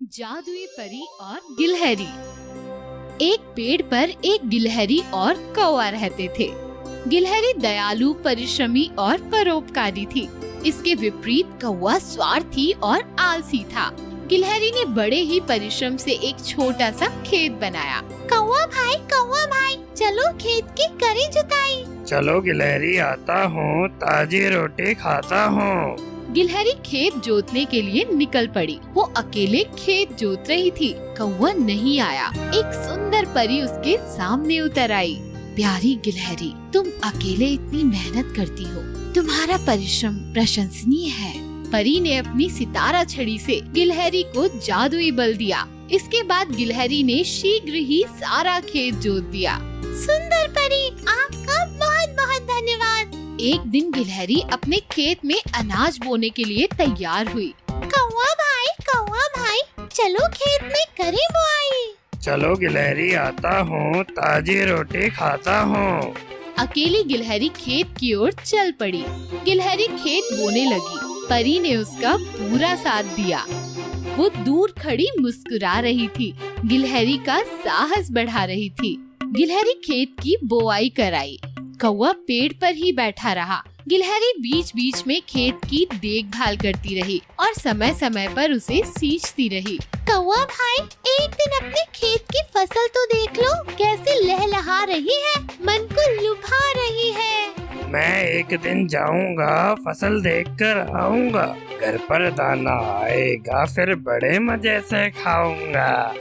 जादुई परी और गिलहरी। एक पेड़ पर एक गिलहरी और कौवा रहते थे। गिलहरी दयालु, परिश्रमी और परोपकारी थी। इसके विपरीत कौवा स्वार्थी और आलसी था। गिलहरी ने बड़े ही परिश्रम से एक छोटा सा खेत बनाया। कौवा भाई, चलो खेत की करें जुताई। चलो गिलहरी, आता हूँ, ताजी रोटी खाता हूँ। गिलहरी खेत जोतने के लिए निकल पड़ी। वो अकेले खेत जोत रही थी। कौवा नहीं आया। एक सुंदर परी उसके सामने उतर आई। प्यारी गिलहरी, तुम अकेले इतनी मेहनत करती हो। तुम्हारा परिश्रम प्रशंसनीय है। परी ने अपनी सितारा छड़ी से गिलहरी को जादुई बल दिया। इसके बाद गिलहरी ने शीघ्र ही सारा खेत जोत दिया। सुंदर परी, आपका बहुत बहुत धन्यवाद। एक दिन गिलहरी अपने खेत में अनाज बोने के लिए तैयार हुई। कौवा भाई, चलो खेत में करें बुआई। चलो गिलहरी, आता हूँ, ताजी रोटी खाता हूँ। अकेली गिलहरी खेत की ओर चल पड़ी। गिलहरी खेत बोने लगी। परी ने उसका पूरा साथ दिया। वो दूर खड़ी मुस्कुरा रही थी। गिलहरी का साहस बढ़ा रही थी। गिलहरी खेत की बुआई कराई। कौवा पेड़ पर ही बैठा रहा। गिलहरी बीच बीच में खेत की देखभाल करती रही और समय समय पर उसे सींचती रही। कौवा भाई, एक दिन अपने खेत की फसल तो देख लो, कैसे लहलहा रही है, मन को लुभा रही है। मैं एक दिन जाऊंगा, फसल देखकर आऊंगा। घर पर दाना आएगा, फिर बड़े मजे से खाऊंगा।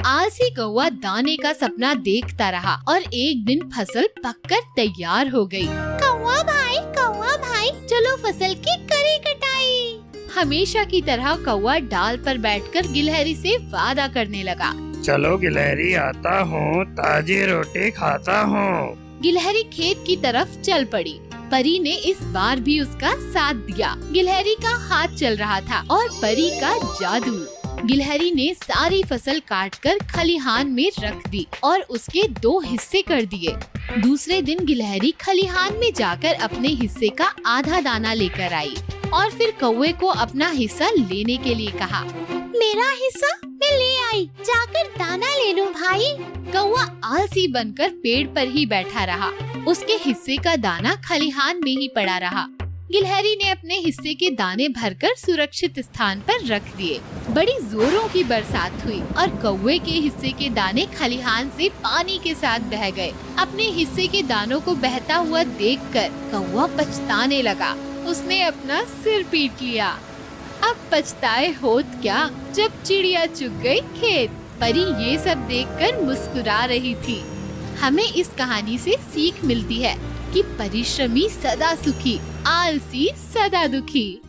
आलसी कौवा दाने का सपना देखता रहा और एक दिन फसल पककर तैयार हो गई। कौवा भाई, चलो फसल की करें कटाई। हमेशा की तरह कौवा डाल पर बैठकर गिलहरी से वादा करने लगा। चलो गिलहरी, आता हूँ, ताजी रोटी खाता हूँ। गिलहरी खेत की तरफ चल पड़ी। परी ने इस बार भी उसका साथ दिया। गिलहरी का हाथ चल रहा था और परी का जादू। गिलहरी ने सारी फसल काटकर खलिहान में रख दी और उसके 2 हिस्से कर दिए। दूसरे दिन गिलहरी खलिहान में जाकर अपने हिस्से का आधा दाना लेकर आई और फिर कौवे को अपना हिस्सा लेने के लिए कहा। मेरा हिस्सा मैं ले आई, जाकर दाना ले लो भाई। कौवा आलसी बनकर पेड़ पर ही बैठा रहा। उसके हिस्से का दाना खलिहान में ही पड़ा रहा। गिलहरी ने अपने हिस्से के दाने भरकर सुरक्षित स्थान पर रख दिए। बड़ी जोरों की बरसात हुई और कौवे के हिस्से के दाने खलिहान से पानी के साथ बह गए। अपने हिस्से के दानों को बहता हुआ देखकर कौवा पछताने लगा। उसने अपना सिर पीट लिया। अब पछताए होत क्या, जब चिड़िया चुग गई खेत। परी ये सब देखकर मुस्कुरा रही थी। हमें इस कहानी से सीख मिलती है कि परिश्रमी सदा सुखी, आलसी सदा दुखी।